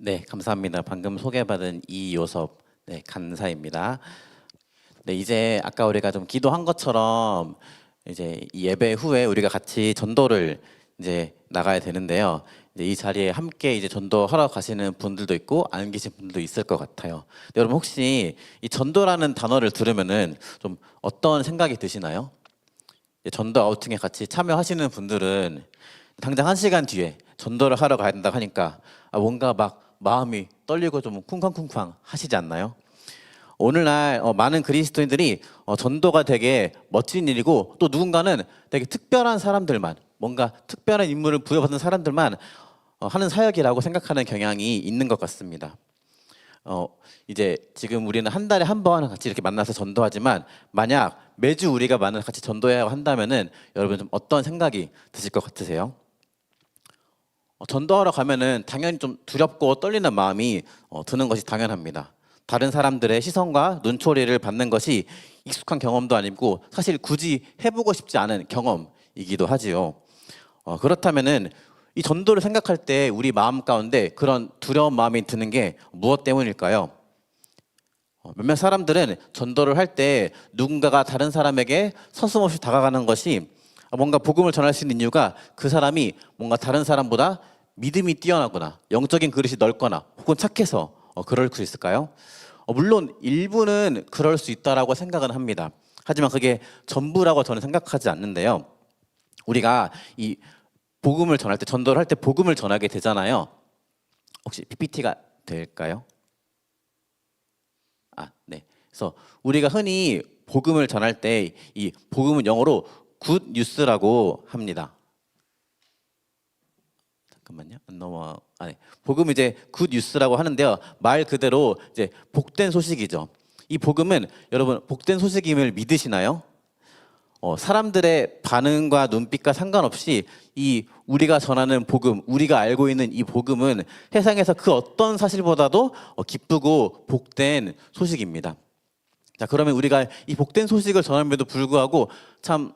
네, 감사합니다. 방금 소개받은 이요섭 간사입니다. 네, 이제 아까 우리가 좀 기도한 것처럼 이제 이 예배 후에 우리가 같이 전도를 이제 나가야 되는데요. 이제 이 자리에 함께 이제 전도하러 가시는 분들도 있고 안 계신 분들도 있을 것 같아요. 네, 여러분 혹시 이 전도라는 단어를 들으면은 좀 어떤 생각이 드시나요? 전도 아우팅에 같이 참여하시는 분들은 당장 1시간 뒤에 전도를 하러 가야 된다 하니까 뭔가 막 마음이 떨리고 좀 쿵쾅쿵쾅 하시지 않나요? 오늘날 많은 그리스도인들이 전도가 되게 멋진 일이고 또 누군가는 되게 특별한 사람들만 뭔가 특별한 임무를 부여받은 사람들만 하는 사역이라고 생각하는 경향이 있는 것 같습니다. 이제 지금 우리는 한 달에 한 번 같이 이렇게 만나서 전도하지만 만약 매주 우리가 만나서 같이 전도해야 한다면은 여러분 좀 어떤 생각이 드실 것 같으세요? 전도하러 가면은 당연히 좀 두렵고 떨리는 마음이 드는 것이 당연합니다. 다른 사람들의 시선과 눈초리를 받는 것이 익숙한 경험도 아니고 사실 굳이 해보고 싶지 않은 경험이기도 하지요. 그렇다면은 이 전도를 생각할 때 우리 마음 가운데 그런 두려운 마음이 드는 게 무엇 때문일까요? 몇몇 사람들은 전도를 할 때 누군가가 다른 사람에게 서슴없이 다가가는 것이 뭔가 복음을 전할 수 있는 이유가 그 사람이 뭔가 다른 사람보다 믿음이 뛰어나거나 영적인 그릇이 넓거나 혹은 착해서 그럴 수 있을까요? 물론 일부는 그럴 수 있다라고 생각은 합니다. 하지만 그게 전부라고 저는 생각하지 않는데요. 우리가 이 복음을 전할 때 전도를 할 때 복음을 전하게 되잖아요. 혹시 PPT가 될까요? 네. 그래서 우리가 흔히 복음을 전할 때 이 복음은 영어로 굿 뉴스라고 합니다. 잠깐만요. 네. 복음 이제 굿 뉴스라고 하는데요. 말 그대로 이제 복된 소식이죠. 이 복음은 여러분 복된 소식임을 믿으시나요? 사람들의 반응과 눈빛과 상관없이 이 우리가 전하는 복음, 우리가 알고 있는 이 복음은 세상에서 그 어떤 사실보다도 기쁘고 복된 소식입니다. 자, 그러면 우리가 이 복된 소식을 전함에도 불구하고 참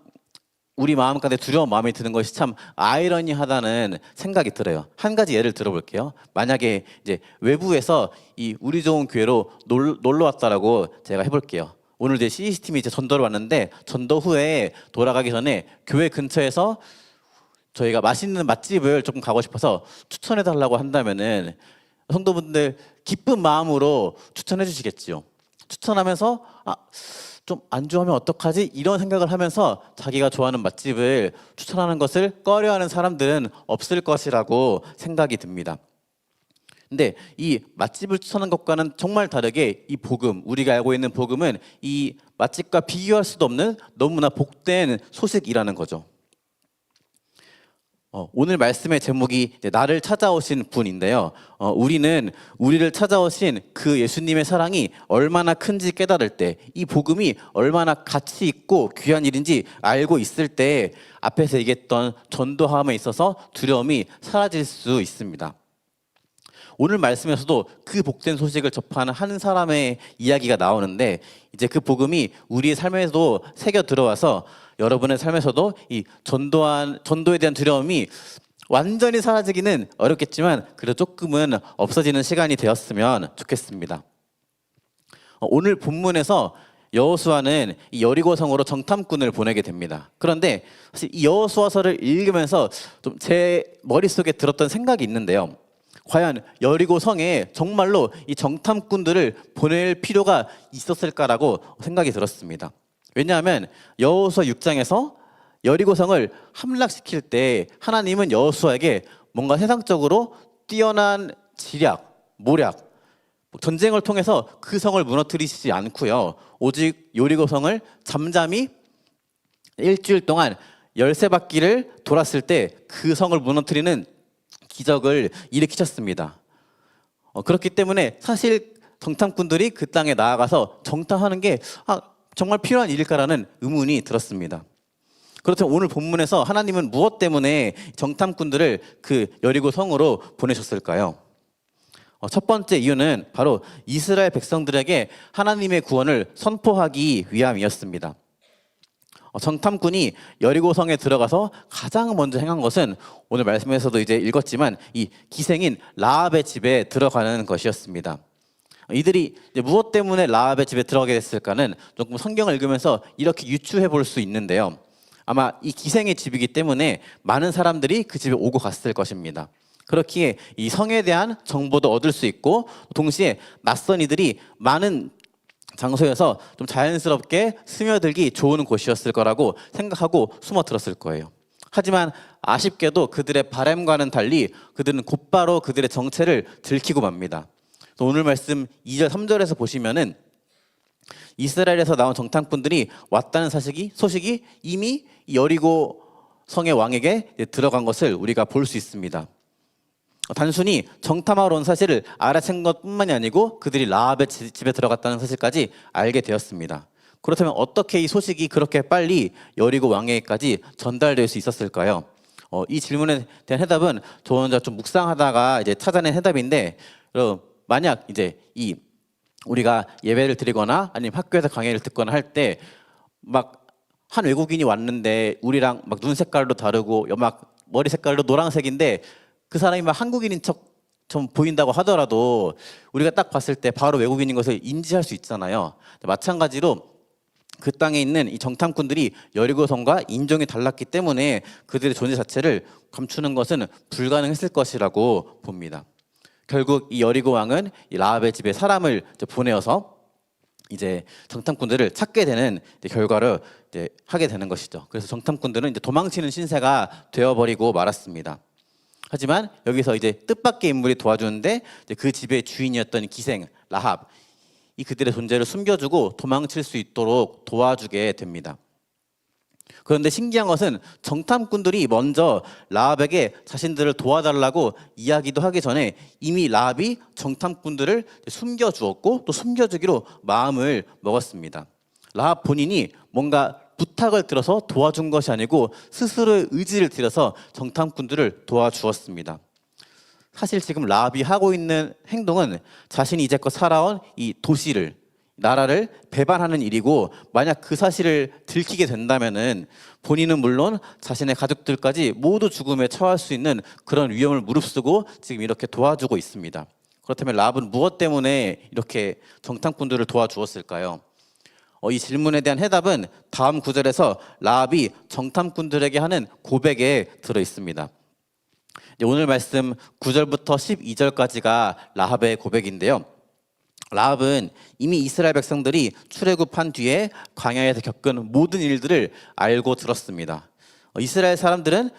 우리 마음 가운데 두려운 마음이 드는 것이 참 아이러니하다는 생각이 들어요. 한 가지 예를 들어볼게요. 만약에 이제 외부에서 이 우리 좋은 교회로 놀러 왔다라고 제가 해볼게요. 오늘 이제 CC팀이 이제 전도를 왔는데 전도 후에 돌아가기 전에 교회 근처에서 저희가 맛있는 맛집을 조금 가고 싶어서 추천해 달라고 한다면은 성도분들 기쁜 마음으로 추천해 주시겠지요. 추천하면서 좀 안 좋아하면 어떡하지? 이런 생각을 하면서 자기가 좋아하는 맛집을 추천하는 것을 꺼려하는 사람들은 없을 것이라고 생각이 듭니다. 근데 이 맛집을 추천한 것과는 정말 다르게 이 복음, 우리가 알고 있는 복음은 이 맛집과 비교할 수도 없는 너무나 복된 소식이라는 거죠. 오늘 말씀의 제목이 나를 찾아오신 분인데요. 우리는 우리를 찾아오신 그 예수님의 사랑이 얼마나 큰지 깨달을 때, 이 복음이 얼마나 가치 있고 귀한 일인지 알고 있을 때 앞에서 얘기했던 전도함에 있어서 두려움이 사라질 수 있습니다. 오늘 말씀에서도 그 복된 소식을 접하는 한 사람의 이야기가 나오는데 이제 그 복음이 우리의 삶에도 새겨 들어와서 여러분의 삶에서도 이 전도에 대한 두려움이 완전히 사라지기는 어렵겠지만 그래도 조금은 없어지는 시간이 되었으면 좋겠습니다. 오늘 본문에서 여호수아는 이 여리고성으로 정탐꾼을 보내게 됩니다. 그런데 사실 이 여호수아서를 읽으면서 좀 제 머릿속에 들었던 생각이 있는데요. 과연 여리고성에 정말로 이 정탐꾼들을 보낼 필요가 있었을까라고 생각이 들었습니다. 왜냐하면 여호수아 6장에서 여리고성을 함락시킬 때 하나님은 여호수아에게 뭔가 세상적으로 뛰어난 지략, 모략, 전쟁을 통해서 그 성을 무너뜨리시지 않고요. 오직 여리고성을 잠잠히 일주일 동안 열세 바퀴를 돌았을 때 그 성을 무너뜨리는 기적을 일으키셨습니다. 그렇기 때문에 사실 정탐꾼들이 그 땅에 나아가서 정탐하는 게 정말 필요한 일일까라는 의문이 들었습니다. 그렇다면 오늘 본문에서 하나님은 무엇 때문에 정탐꾼들을 그 여리고 성으로 보내셨을까요? 첫 번째 이유는 바로 이스라엘 백성들에게 하나님의 구원을 선포하기 위함이었습니다. 정탐꾼이 여리고성에 들어가서 가장 먼저 행한 것은 오늘 말씀에서도 이제 읽었지만 이 기생인 라합의 집에 들어가는 것이었습니다. 이들이 이제 무엇 때문에 라합의 집에 들어가게 됐을까는 조금 성경을 읽으면서 이렇게 유추해 볼 수 있는데요. 아마 이 기생의 집이기 때문에 많은 사람들이 그 집에 오고 갔을 것입니다. 그렇기에 이 성에 대한 정보도 얻을 수 있고 동시에 낯선 이들이 많은 장소에서 좀 자연스럽게 스며들기 좋은 곳이었을 거라고 생각하고 숨어들었을 거예요. 하지만 아쉽게도 그들의 바람과는 달리 그들은 곧바로 그들의 정체를 들키고 맙니다. 오늘 말씀 2절 3절에서 보시면은 이스라엘에서 나온 정탐꾼들이 왔다는 소식이 이미 여리고 성의 왕에게 들어간 것을 우리가 볼 수 있습니다. 단순히 정탐하러 온 사실을 알아챈 것뿐만이 아니고 그들이 라합의 집에 들어갔다는 사실까지 알게 되었습니다. 그렇다면 어떻게 이 소식이 그렇게 빨리 여리고 왕에게까지 전달될 수 있었을까요? 이 질문에 대한 해답은 저 혼자 좀 묵상하다가 이제 찾아낸 해답인데, 만약 이제 우리가 예배를 드리거나 아니면 학교에서 강의를 듣거나 할 때 막 한 외국인이 왔는데 우리랑 막 눈 색깔도 다르고 막 머리 색깔도 노란색인데 그 사람이 막 한국인인 척 좀 보인다고 하더라도 우리가 딱 봤을 때 바로 외국인인 것을 인지할 수 있잖아요. 마찬가지로 그 땅에 있는 이 정탐꾼들이 여리고성과 인종이 달랐기 때문에 그들의 존재 자체를 감추는 것은 불가능했을 것이라고 봅니다. 결국 이 여리고 왕은 이 라합의 집에 사람을 보내어서 이제 정탐꾼들을 찾게 되는 결과를 이제 하게 되는 것이죠. 그래서 정탐꾼들은 이제 도망치는 신세가 되어버리고 말았습니다. 하지만 여기서 이제 뜻밖의 인물이 도와주는데 이제 그 집의 주인이었던 기생 라합, 이 그들의 존재를 숨겨주고 도망칠 수 있도록 도와주게 됩니다. 그런데 신기한 것은 정탐꾼들이 먼저 라합에게 자신들을 도와달라고 이야기도 하기 전에 이미 라합이 정탐꾼들을 숨겨주었고 또 숨겨주기로 마음을 먹었습니다. 라합 본인이 뭔가 부탁을 들어서 도와준 것이 아니고 스스로의 의지를 들여서 정탐꾼들을 도와주었습니다. 사실 지금 라합이 하고 있는 행동은 자신이 이제껏 살아온 이 도시를, 나라를 배반하는 일이고, 만약 그 사실을 들키게 된다면은 본인은 물론 자신의 가족들까지 모두 죽음에 처할 수 있는 그런 위험을 무릅쓰고 지금 이렇게 도와주고 있습니다. 그렇다면 라합은 무엇 때문에 이렇게 정탐꾼들을 도와주었을까요? 이 질문에 대한 해답은 다음 구절에서 라합이 정탐꾼들에게 하는 고백에 들어 있습니다. 오늘 말씀 9절부터 12절까지가 라합의 고백인데요. 라합은 이미 이스라엘 백성들이 출애굽한 뒤에 광야에서 겪은 모든 일들을 알고 들었습니다. 이스라엘 사람들은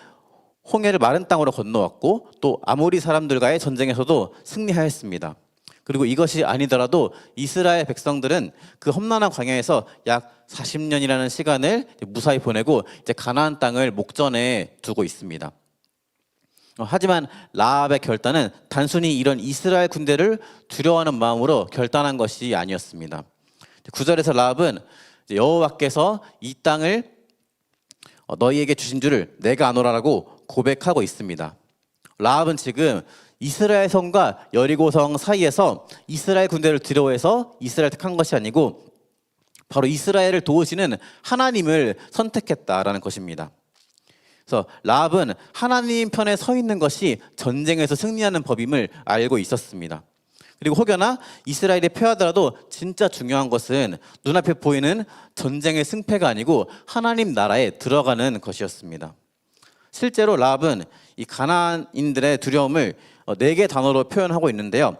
홍해를 마른 땅으로 건너왔고 또 아모리 사람들과의 전쟁에서도 승리하였습니다. 그리고 이것이 아니더라도 이스라엘 백성들은 그 험난한 광야에서 약 40년이라는 시간을 무사히 보내고 이제 가나안 땅을 목전에 두고 있습니다. 하지만 라합의 결단은 단순히 이런 이스라엘 군대를 두려워하는 마음으로 결단한 것이 아니었습니다. 9절에서 라합은 여호와께서 이 땅을 너희에게 주신 줄을 내가 아노라라고 고백하고 있습니다. 라합은 지금 이스라엘 성과 여리고성 사이에서 이스라엘 군대를 두려워해서 이스라엘 택한 것이 아니고 바로 이스라엘을 도우시는 하나님을 선택했다라는 것입니다. 그래서 라합은 하나님 편에 서 있는 것이 전쟁에서 승리하는 법임을 알고 있었습니다. 그리고 혹여나 이스라엘이 패하더라도 진짜 중요한 것은 눈앞에 보이는 전쟁의 승패가 아니고 하나님 나라에 들어가는 것이었습니다. 실제로 라합은 이 가나안인들의 두려움을 4개 단어로 표현하고 있는데요.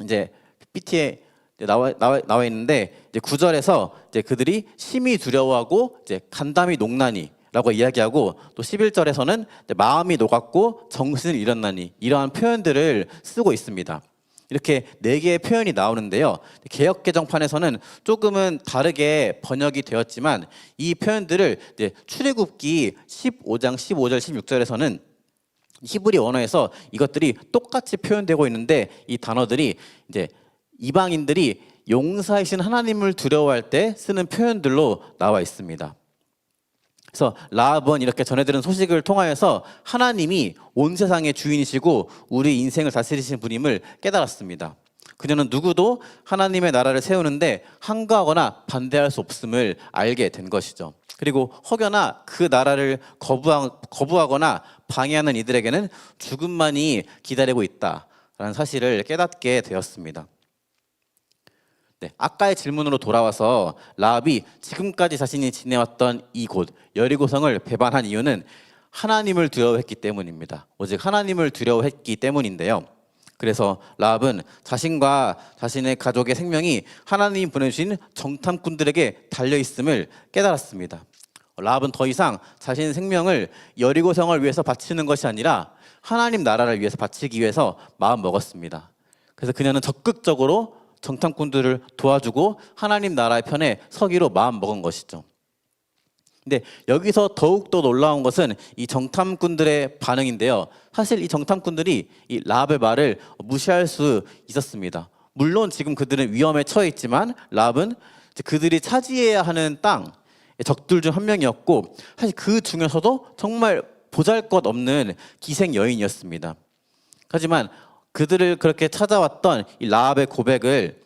이제 PT에 나와 있는데 이제 9절에서 이제 그들이 심히 두려워하고 이제 간담이 녹나니 라고 이야기하고 또 11절에서는 마음이 녹았고 정신을 잃었나니, 이러한 표현들을 쓰고 있습니다. 이렇게 4개의 표현이 나오는데요. 개역개정판에서는 조금은 다르게 번역이 되었지만 이 표현들을 이제 출애굽기 15장 15절 16절에서는 히브리 언어에서 이것들이 똑같이 표현되고 있는데 이 단어들이 이제 이방인들이 용사이신 하나님을 두려워할 때 쓰는 표현들로 나와 있습니다. 그래서 라합은 이렇게 전해들은 소식을 통하여서 하나님이 온 세상의 주인이시고 우리 인생을 다스리시는 분임을 깨달았습니다. 그녀는 누구도 하나님의 나라를 세우는데 항거하거나 반대할 수 없음을 알게 된 것이죠. 그리고 혹여나 그 나라를 거부하거나 방해하는 이들에게는 죽음만이 기다리고 있다라는 사실을 깨닫게 되었습니다. 네, 아까의 질문으로 돌아와서 라합이 지금까지 자신이 지내왔던 이곳 여리고성을 배반한 이유는 하나님을 두려워했기 때문입니다. 오직 하나님을 두려워했기 때문인데요. 그래서 라합은 자신과 자신의 가족의 생명이 하나님이 보내주신 정탐꾼들에게 달려있음을 깨달았습니다. 라합은 더 이상 자신의 생명을 여리고성을 위해서 바치는 것이 아니라 하나님 나라를 위해서 바치기 위해서 마음먹었습니다. 그래서 그녀는 적극적으로 정탐꾼들을 도와주고 하나님 나라의 편에 서기로 마음먹은 것이죠. 근데 여기서 더욱더 놀라운 것은 이 정탐꾼들의 반응인데요. 사실 이 정탐꾼들이 이 라합의 말을 무시할 수 있었습니다. 물론 지금 그들은 위험에 처해 있지만 라합은 그들이 차지해야 하는 땅 적들 중 한 명이었고 사실 그 중에서도 정말 보잘것없는 기생 여인이었습니다. 하지만 그들을 그렇게 찾아왔던 이 라합의 고백을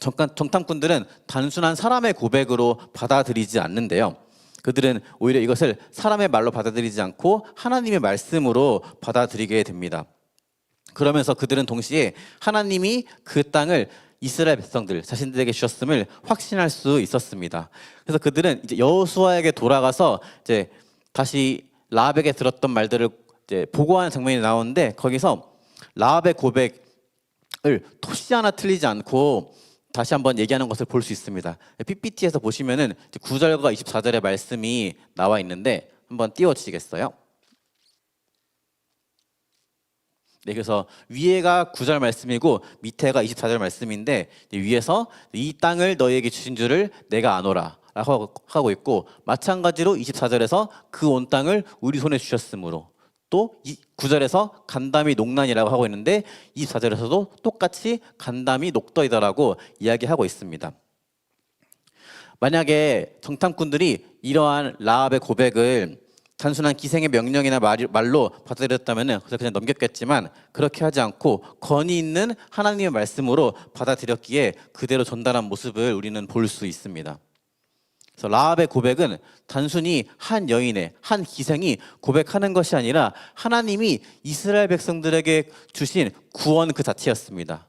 정탐꾼들은 단순한 사람의 고백으로 받아들이지 않는데요. 그들은 오히려 이것을 사람의 말로 받아들이지 않고 하나님의 말씀으로 받아들이게 됩니다. 그러면서 그들은 동시에 하나님이 그 땅을 이스라엘 백성들 자신들에게 주셨음을 확신할 수 있었습니다. 그래서 그들은 이제 여호수아에게 돌아가서 이제 다시 라합에게 들었던 말들을 이제 보고하는 장면이 나오는데 거기서 라합의 고백을 토시 하나 틀리지 않고 다시 한번 얘기하는 것을 볼 수 있습니다. PPT에서 보시면은 9절과 24절의 말씀이 나와 있는데 한번 띄워주시겠어요? 네, 그래서 위에가 9절 말씀이고 밑에가 24절 말씀인데 위에서 이 땅을 너희에게 주신 줄을 내가 아노라 라고 하고 있고 마찬가지로 24절에서 그 온 땅을 우리 손에 주셨으므로 또 9절에서 간담이 녹난이라고 하고 있는데 24절에서도 똑같이 간담이 녹더이다라고 이야기하고 있습니다. 만약에 정탐꾼들이 이러한 라합의 고백을 단순한 기생의 명령이나 말로 받아들였다면 그냥 넘겼겠지만 그렇게 하지 않고 권위 있는 하나님의 말씀으로 받아들였기에 그대로 전달한 모습을 우리는 볼 수 있습니다. 그래서 라합의 고백은 단순히 한 여인의 한 기생이 고백하는 것이 아니라 하나님이 이스라엘 백성들에게 주신 구원 그 자체였습니다.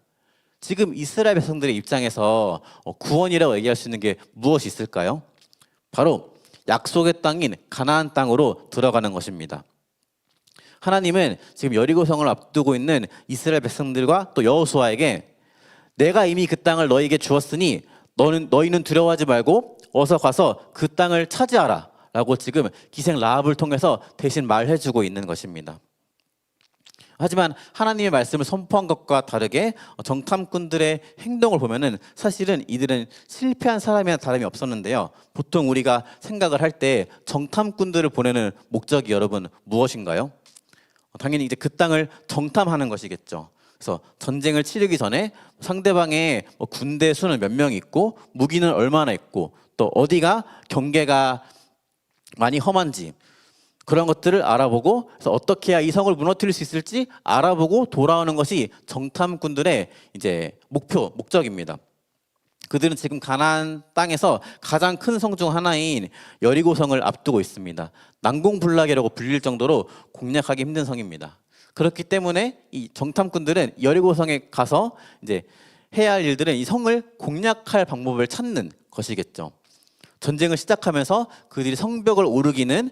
지금 이스라엘 백성들의 입장에서 구원이라고 얘기할 수 있는 게 무엇이 있을까요? 바로 약속의 땅인 가나안 땅으로 들어가는 것입니다. 하나님은 지금 여리고성을 앞두고 있는 이스라엘 백성들과 또 여호수아에게 내가 이미 그 땅을 너희에게 주었으니 너희는 두려워하지 말고 어서 가서 그 땅을 차지하라 라고 지금 기생 라합을 통해서 대신 말해주고 있는 것입니다. 하지만 하나님의 말씀을 선포한 것과 다르게 정탐꾼들의 행동을 보면은 사실은 이들은 실패한 사람이나 다름이 없었는데요. 보통 우리가 생각을 할 때 정탐꾼들을 보내는 목적이 여러분 무엇인가요? 당연히 이제 그 땅을 정탐하는 것이겠죠. 그래서 전쟁을 치르기 전에 상대방의 군대 수는 몇 명 있고 무기는 얼마나 있고 또 어디가 경계가 많이 험한지 그런 것들을 알아보고 그래서 어떻게 해야 이 성을 무너뜨릴 수 있을지 알아보고 돌아오는 것이 정탐꾼들의 이제 목적입니다. 그들은 지금 가나안 땅에서 가장 큰 성 중 하나인 여리고성을 앞두고 있습니다. 난공불락이라고 불릴 정도로 공략하기 힘든 성입니다. 그렇기 때문에 이 정탐꾼들은 여리고성에 가서 이제 해야 할 일들은 이 성을 공략할 방법을 찾는 것이겠죠. 전쟁을 시작하면서 그들이 성벽을 오르기는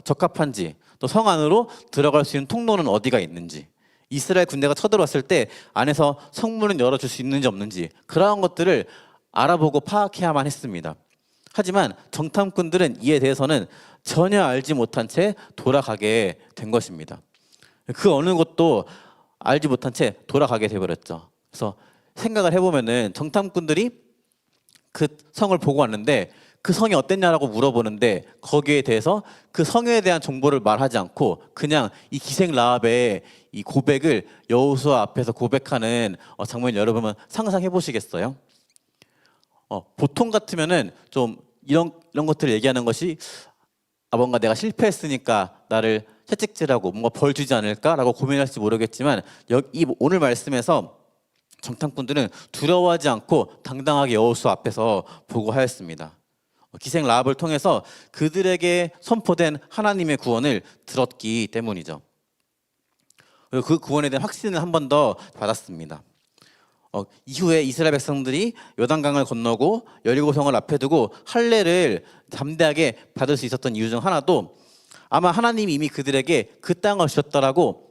적합한지 또 성 안으로 들어갈 수 있는 통로는 어디가 있는지 이스라엘 군대가 쳐들어왔을 때 안에서 성문을 열어줄 수 있는지 없는지 그러한 것들을 알아보고 파악해야만 했습니다. 하지만 정탐꾼들은 이에 대해서는 전혀 알지 못한 채 돌아가게 된 것입니다. 그 어느 것도 알지 못한 채 돌아가게 되어버렸죠. 그래서 생각을 해보면은 정탐꾼들이 그 성을 보고 왔는데 그 성이 어땠냐라고 물어보는데 거기에 대해서 그 성에 대한 정보를 말하지 않고 그냥 이 기생 라합의 이 고백을 여호수아 앞에서 고백하는 장면 여러분 상상해 보시겠어요? 보통 같으면은 좀 이런 것들을 얘기하는 것이 뭔가 내가 실패했으니까 나를 채찍질하고 뭔가 벌 주지 않을까라고 고민할지 모르겠지만 이 오늘 말씀에서 정탐꾼들은 두려워하지 않고 당당하게 여호수아 앞에서 보고하였습니다. 기생 라합을 통해서 그들에게 선포된 하나님의 구원을 들었기 때문이죠. 그리고 그 구원에 대한 확신을 한 번 더 받았습니다. 이후에 이스라엘 백성들이 요단강을 건너고 여리고성을 앞에 두고 할례를 담대하게 받을 수 있었던 이유 중 하나도 아마 하나님이 이미 그들에게 그 땅을 주셨다라고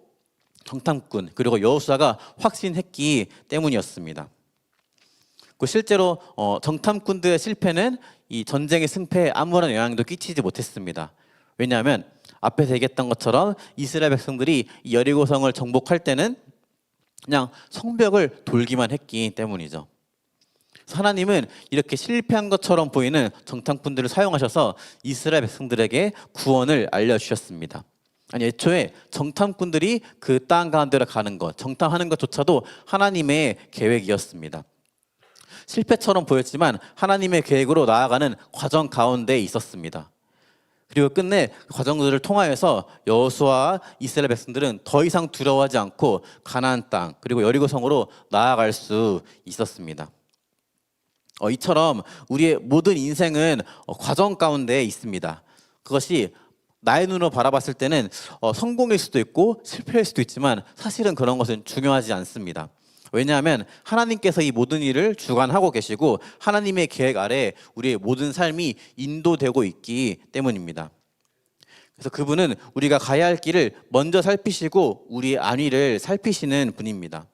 정탐꾼 그리고 여호수아가 확신했기 때문이었습니다. 실제로 정탐꾼들의 실패는 이 전쟁의 승패에 아무런 영향도 끼치지 못했습니다. 왜냐하면 앞에서 얘기했던 것처럼 이스라엘 백성들이 이 여리고성을 정복할 때는 그냥 성벽을 돌기만 했기 때문이죠. 하나님은 이렇게 실패한 것처럼 보이는 정탐꾼들을 사용하셔서 이스라엘 백성들에게 구원을 알려주셨습니다. 아니, 애초에 정탐꾼들이 그 땅 가운데로 가는 것, 정탐하는 것조차도 하나님의 계획이었습니다. 실패처럼 보였지만 하나님의 계획으로 나아가는 과정 가운데 있었습니다. 그리고 끝내 그 과정들을 통하여서 여호수아와 이스라엘 백성들은 더 이상 두려워하지 않고 가나안 땅 그리고 여리고성으로 나아갈 수 있었습니다. 이처럼 우리의 모든 인생은 과정 가운데 있습니다. 그것이 나의 눈으로 바라봤을 때는 성공일 수도 있고 실패일 수도 있지만 사실은 그런 것은 중요하지 않습니다. 왜냐하면 하나님께서 이 모든 일을 주관하고 계시고 하나님의 계획 아래 우리의 모든 삶이 인도되고 있기 때문입니다. 그래서 그분은 우리가 가야 할 길을 먼저 살피시고 우리의 안위를 살피시는 분입니다.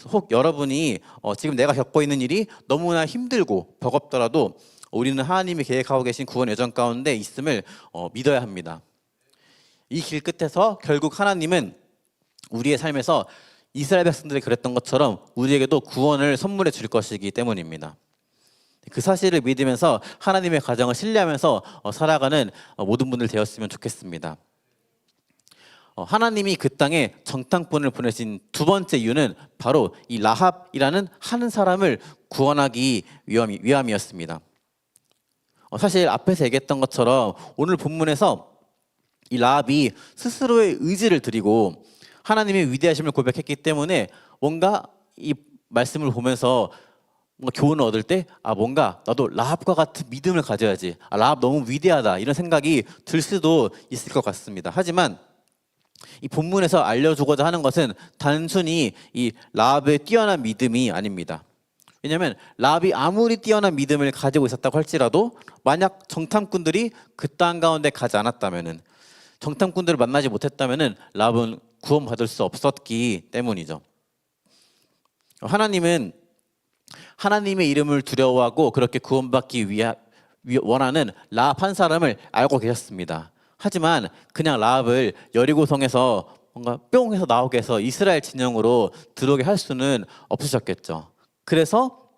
혹 여러분이 지금 내가 겪고 있는 일이 너무나 힘들고 버겁더라도 우리는 하나님이 계획하고 계신 구원 여정 가운데 있음을 믿어야 합니다. 이 길 끝에서 결국 하나님은 우리의 삶에서 이스라엘 백성들이 그랬던 것처럼 우리에게도 구원을 선물해 줄 것이기 때문입니다. 그 사실을 믿으면서 하나님의 가정을 신뢰하면서 살아가는 모든 분들 되었으면 좋겠습니다. 하나님이 그 땅에 정탐꾼을 보내신 두 번째 이유는 바로 이 라합이라는 한 사람을 구원하기 위함이었습니다. 사실 앞에서 얘기했던 것처럼 오늘 본문에서 이 라합이 스스로의 의지를 드리고 하나님의 위대하심을 고백했기 때문에 뭔가 이 말씀을 보면서 뭔가 교훈을 얻을 때 뭔가 나도 라합과 같은 믿음을 가져야지, 라합 너무 위대하다 이런 생각이 들 수도 있을 것 같습니다. 하지만 이 본문에서 알려주고자 하는 것은 단순히 이 라합의 뛰어난 믿음이 아닙니다. 왜냐하면 라합이 아무리 뛰어난 믿음을 가지고 있었다고 할지라도 만약 정탐꾼들이 그 땅 가운데 가지 않았다면은, 정탐꾼들을 만나지 못했다면은 라합은 구원받을 수 없었기 때문이죠. 하나님은 하나님의 이름을 두려워하고 그렇게 구원받기 원하는 라합 한 사람을 알고 계셨습니다. 하지만 그냥 라합을 여리고성에서 뭔가 뿅 해서 나오게 해서 이스라엘 진영으로 들어오게 할 수는 없으셨겠죠. 그래서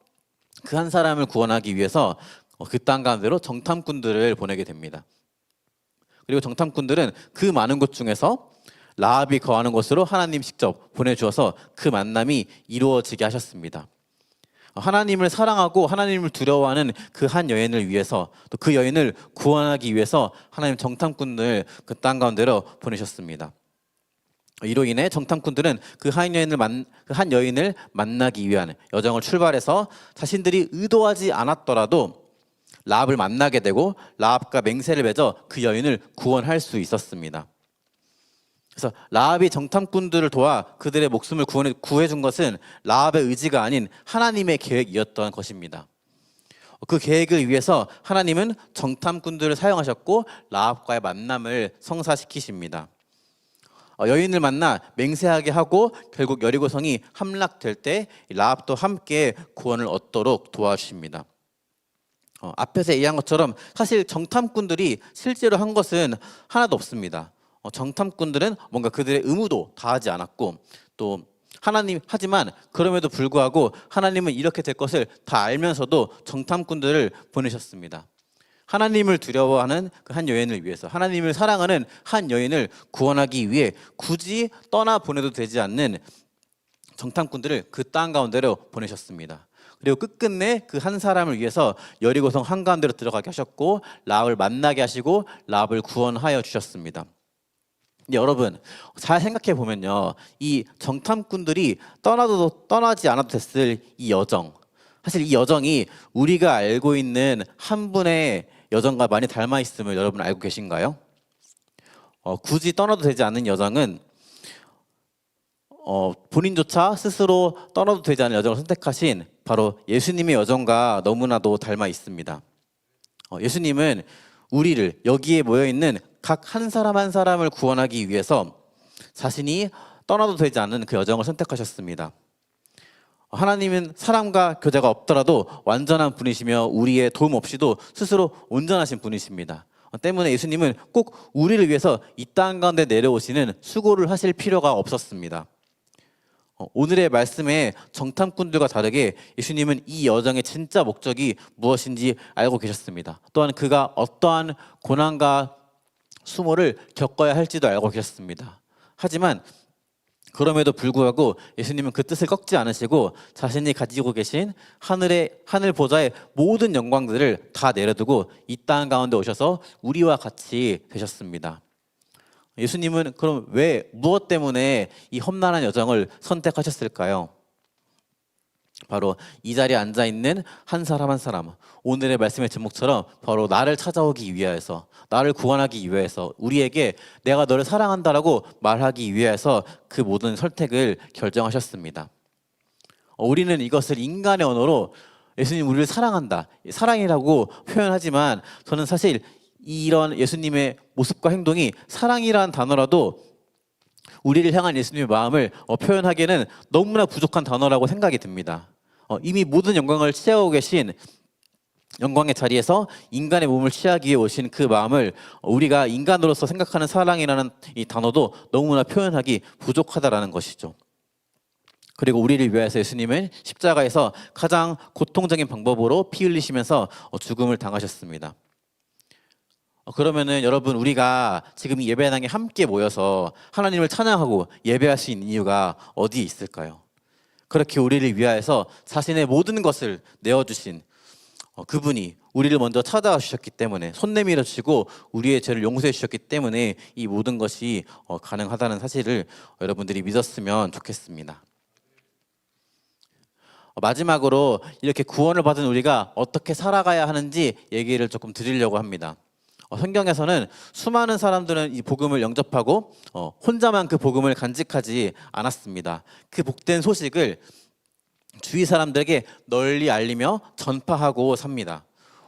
그 한 사람을 구원하기 위해서 그 땅 가운데로 정탐꾼들을 보내게 됩니다. 그리고 정탐꾼들은 그 많은 곳 중에서 라합이 거하는 곳으로 하나님 직접 보내주어서 그 만남이 이루어지게 하셨습니다. 하나님을 사랑하고 하나님을 두려워하는 그 한 여인을 위해서, 또 그 여인을 구원하기 위해서 하나님 정탐꾼을 그 땅 가운데로 보내셨습니다. 이로 인해 정탐꾼들은 그 한 여인을 만나기 위한 여정을 출발해서 자신들이 의도하지 않았더라도 라합을 만나게 되고 라합과 맹세를 맺어 그 여인을 구원할 수 있었습니다. 그래서 라합이 정탐꾼들을 도와 그들의 목숨을 구해준 것은 라합의 의지가 아닌 하나님의 계획이었던 것입니다. 그 계획을 위해서 하나님은 정탐꾼들을 사용하셨고 라합과의 만남을 성사시키십니다. 여인을 만나 맹세하게 하고 결국 여리고성이 함락될 때 라합도 함께 구원을 얻도록 도와주십니다. 앞에서 얘기한 것처럼 사실 정탐꾼들이 실제로 한 것은 하나도 없습니다. 정탐꾼들은 뭔가 그들의 의무도 다하지 않았고, 또 하지만 그럼에도 불구하고 하나님은 이렇게 될 것을 다 알면서도 정탐꾼들을 보내셨습니다. 하나님을 두려워하는 그 한 여인을 위해서, 하나님을 사랑하는 한 여인을 구원하기 위해 굳이 떠나 보내도 되지 않는 정탐꾼들을 그 땅 가운데로 보내셨습니다. 그리고 끝끝내 그 한 사람을 위해서 여리고성 한가운데로 들어가게 하셨고 라합을 만나게 하시고 라합을 구원하여 주셨습니다. 여러분 잘 생각해 보면요, 이 정탐꾼들이 떠나지 않아도 됐을 이 여정, 사실 이 여정이 우리가 알고 있는 한 분의 여정과 많이 닮아 있음을 여러분 알고 계신가요? 굳이 떠나도 되지 않는 여정은 본인조차 스스로 떠나도 되지 않은 여정을 선택하신 바로 예수님의 여정과 너무나도 닮아 있습니다. 예수님은 우리를 여기에 모여있는 각 한 사람 한 사람을 구원하기 위해서 자신이 떠나도 되지 않는 그 여정을 선택하셨습니다. 하나님은 사람과 교제가 없더라도 완전한 분이시며 우리의 도움 없이도 스스로 온전하신 분이십니다. 때문에 예수님은 꼭 우리를 위해서 이 땅 가운데 내려오시는 수고를 하실 필요가 없었습니다. 오늘의 말씀의 정탐꾼들과 다르게 예수님은 이 여정의 진짜 목적이 무엇인지 알고 계셨습니다. 또한 그가 어떠한 고난과 수모를 겪어야 할지도 알고 계셨습니다. 하지만 그럼에도 불구하고 예수님은 그 뜻을 꺾지 않으시고 자신이 가지고 계신 하늘 보좌의 모든 영광들을 다 내려두고 이 땅 가운데 오셔서 우리와 같이 되셨습니다. 예수님은 그럼 무엇 때문에 이 험난한 여정을 선택하셨을까요? 바로 이 자리에 앉아 있는 한 사람 한 사람, 오늘의 말씀의 제목처럼 바로 나를 찾아오기 위해서, 나를 구원하기 위해서, 우리에게 내가 너를 사랑한다라고 말하기 위해서 그 모든 선택을 결정하셨습니다. 우리는 이것을 인간의 언어로 예수님 우리를 사랑한다, 사랑이라고 표현하지만 저는 사실 이런 예수님의 모습과 행동이 사랑이라는 단어라도 우리를 향한 예수님의 마음을 표현하기에는 너무나 부족한 단어라고 생각이 듭니다. 이미 모든 영광을 취하고 계신 영광의 자리에서 인간의 몸을 취하기 위해 오신 그 마음을 우리가 인간으로서 생각하는 사랑이라는 이 단어도 너무나 표현하기 부족하다라는 것이죠. 그리고 우리를 위해서 예수님은 십자가에서 가장 고통적인 방법으로 피 흘리시면서 죽음을 당하셨습니다. 그러면은 여러분, 우리가 지금 이 예배당에 함께 모여서 하나님을 찬양하고 예배할 수 있는 이유가 어디에 있을까요? 그렇게 우리를 위하여서 자신의 모든 것을 내어주신 그분이 우리를 먼저 찾아와 주셨기 때문에, 손 내밀어 주시고 우리의 죄를 용서해 주셨기 때문에 이 모든 것이 가능하다는 사실을 여러분들이 믿었으면 좋겠습니다. 마지막으로 이렇게 구원을 받은 우리가 어떻게 살아가야 하는지 얘기를 조금 드리려고 합니다. 성경에서는 수많은 사람들은 이 복음을 영접하고 혼자만 그 복음을 간직하지 않았습니다. 그 복된 소식을 주위 사람들에게 널리 알리며 전파하고 삽니다.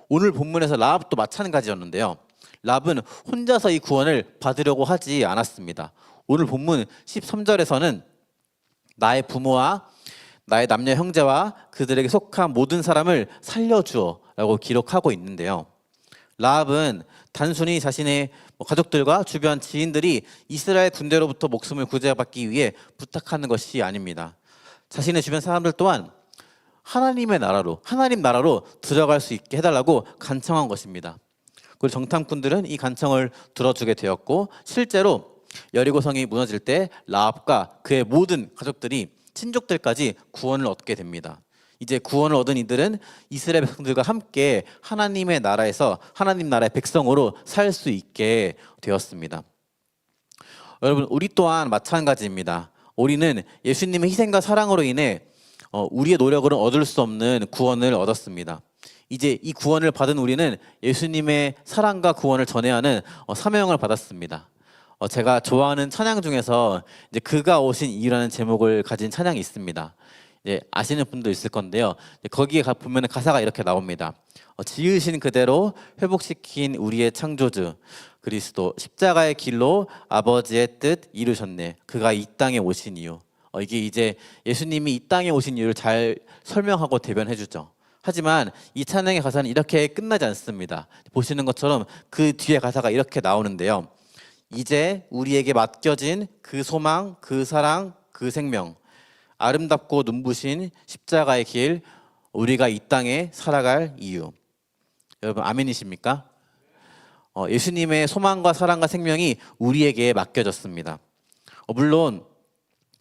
오늘 본문에서 라합도 마찬가지였는데요. 라합은 혼자서 이 구원을 받으려고 하지 않았습니다. 오늘 본문 13절에서는 나의 부모와 나의 남녀 형제와 그들에게 속한 모든 사람을 살려주어 라고 기록하고 있는데요. 라합은 단순히 자신의 가족들과 주변 지인들이 이스라엘 군대로부터 목숨을 구제받기 위해 부탁하는 것이 아닙니다. 자신의 주변 사람들 또한 하나님 나라로 들어갈 수 있게 해달라고 간청한 것입니다. 그리고 정탐꾼들은 이 간청을 들어주게 되었고, 실제로 여리고성이 무너질 때 라합과 그의 모든 가족들이, 친족들까지 구원을 얻게 됩니다. 이제 구원을 얻은 이들은 이스라엘 백성들과 함께 하나님의 나라에서 하나님 나라의 백성으로 살 수 있게 되었습니다. 여러분, 우리 또한 마찬가지입니다. 우리는 예수님의 희생과 사랑으로 인해 우리의 노력으로는 얻을 수 없는 구원을 얻었습니다. 이제 이 구원을 받은 우리는 예수님의 사랑과 구원을 전해야 하는 사명을 받았습니다. 제가 좋아하는 찬양 중에서 이제 그가 오신 이유라는 제목을 가진 찬양이 있습니다. 아시는 분도 있을 건데요. 거기에 보면 가사가 이렇게 나옵니다. 지으신 그대로 회복시킨 우리의 창조주 그리스도, 십자가의 길로 아버지의 뜻 이루셨네. 그가 이 땅에 오신 이유. 이게 이제 예수님이 이 땅에 오신 이유를 잘 설명하고 대변해 주죠. 하지만 이 찬양의 가사는 이렇게 끝나지 않습니다. 보시는 것처럼 그 뒤에 가사가 이렇게 나오는데요. 이제 우리에게 맡겨진 그 소망, 그 사랑, 그 생명, 아름답고 눈부신 십자가의 길, 우리가 이 땅에 살아갈 이유. 여러분, 아멘이십니까? 예수님의 소망과 사랑과 생명이 우리에게 맡겨졌습니다. 물론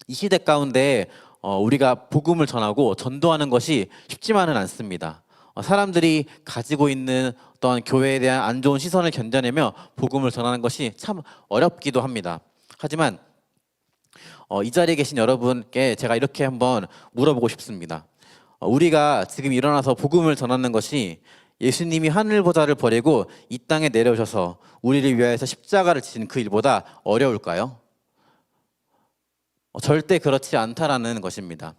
이 시대 가운데 우리가 복음을 전하고 전도하는 것이 쉽지만은 않습니다. 사람들이 가지고 있는 어떤 교회에 대한 안 좋은 시선을 견뎌내며 복음을 전하는 것이 참 어렵기도 합니다. 하지만 이 자리에 계신 여러분께 제가 이렇게 한번 물어보고 싶습니다. 우리가 지금 일어나서 복음을 전하는 것이 예수님이 하늘 보좌를 버리고 이 땅에 내려오셔서 우리를 위하여서 십자가를 지신 그 일보다 어려울까요? 절대 그렇지 않다라는 것입니다.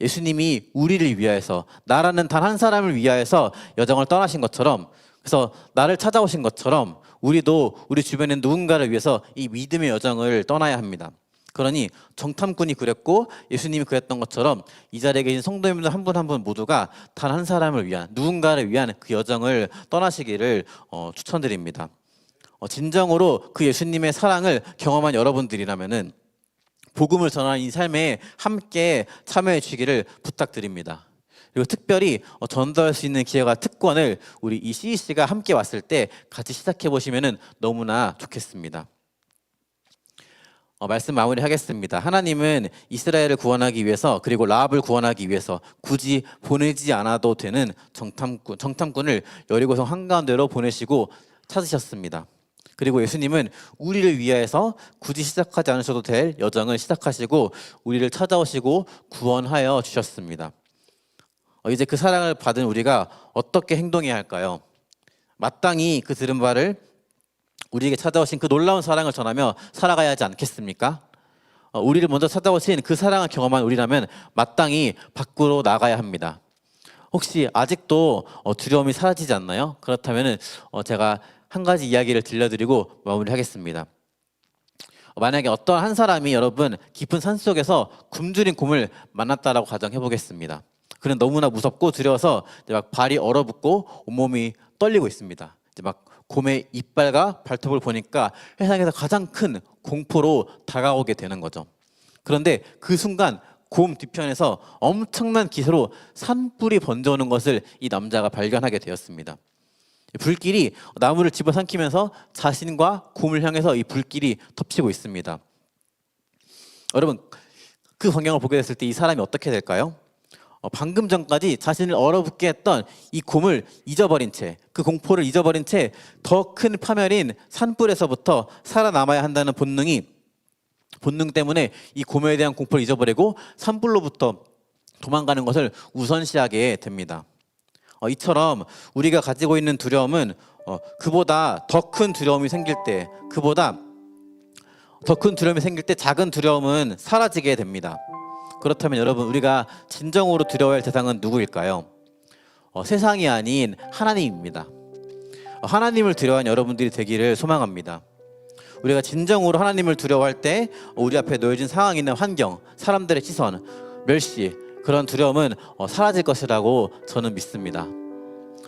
예수님이 우리를 위하여서, 나라는 단 한 사람을 위하여서 여정을 떠나신 것처럼, 그래서 나를 찾아오신 것처럼 우리도 우리 주변에 누군가를 위해서 이 믿음의 여정을 떠나야 합니다. 그러니 정탐꾼이 그랬고 예수님이 그랬던 것처럼 이 자리에 계신 성도님들 한 분 한 분 모두가 단 한 사람을 위한, 누군가를 위한 그 여정을 떠나시기를 추천드립니다. 진정으로 그 예수님의 사랑을 경험한 여러분들이라면은 복음을 전하는 이 삶에 함께 참여해 주시기를 부탁드립니다. 그리고 특별히 전도할 수 있는 기회가, 특권을 우리 이 CEC가 함께 왔을 때 같이 시작해 보시면 너무나 좋겠습니다. 말씀 마무리하겠습니다. 하나님은 이스라엘을 구원하기 위해서, 그리고 라합을 구원하기 위해서 굳이 보내지 않아도 되는 정탐꾼을 여리고성 한가운데로 보내시고 찾으셨습니다. 그리고 예수님은 우리를 위해서 굳이 시작하지 않으셔도 될 여정을 시작하시고 우리를 찾아오시고 구원하여 주셨습니다. 이제 그 사랑을 받은 우리가 어떻게 행동해야 할까요? 마땅히 그 들은 바를 우리에게 찾아오신 그 놀라운 사랑을 전하며 살아가야 하지 않겠습니까? 우리를 먼저 찾아오신 그 사랑을 경험한 우리라면 마땅히 밖으로 나가야 합니다. 혹시 아직도 두려움이 사라지지 않나요? 그렇다면 제가 한 가지 이야기를 들려드리고 마무리하겠습니다. 만약에 어떤 한 사람이 여러분 깊은 산속에서 굶주린 곰을 만났다라고 가정해 보겠습니다. 그는 너무나 무섭고 두려워서 이제 막 발이 얼어붙고 온몸이 떨리고 있습니다. 이제 막 곰의 이빨과 발톱을 보니까 세상에서 가장 큰 공포로 다가오게 되는 거죠. 그런데 그 순간 곰 뒤편에서 엄청난 기세로 산불이 번져오는 것을 이 남자가 발견하게 되었습니다. 불길이 나무를 집어삼키면서 자신과 곰을 향해서 이 불길이 덮치고 있습니다. 여러분, 그 광경을 보게 됐을 때 이 사람이 어떻게 될까요? 방금 전까지 자신을 얼어붙게 했던 이 곰을 잊어버린 채, 그 공포를 잊어버린 채 더 큰 파멸인 산불에서부터 살아남아야 한다는 본능 때문에 이 곰에 대한 공포를 잊어버리고 산불로부터 도망가는 것을 우선시하게 됩니다. 이처럼 우리가 가지고 있는 두려움은 그보다 더 큰 두려움이 생길 때, 작은 두려움은 사라지게 됩니다. 그렇다면 여러분, 우리가 진정으로 두려워할 대상은 누구일까요? 세상이 아닌 하나님입니다. 하나님을 두려워하는 여러분들이 되기를 소망합니다. 우리가 진정으로 하나님을 두려워할 때 우리 앞에 놓여진 상황이나 환경, 사람들의 시선, 멸시, 그런 두려움은 사라질 것이라고 저는 믿습니다.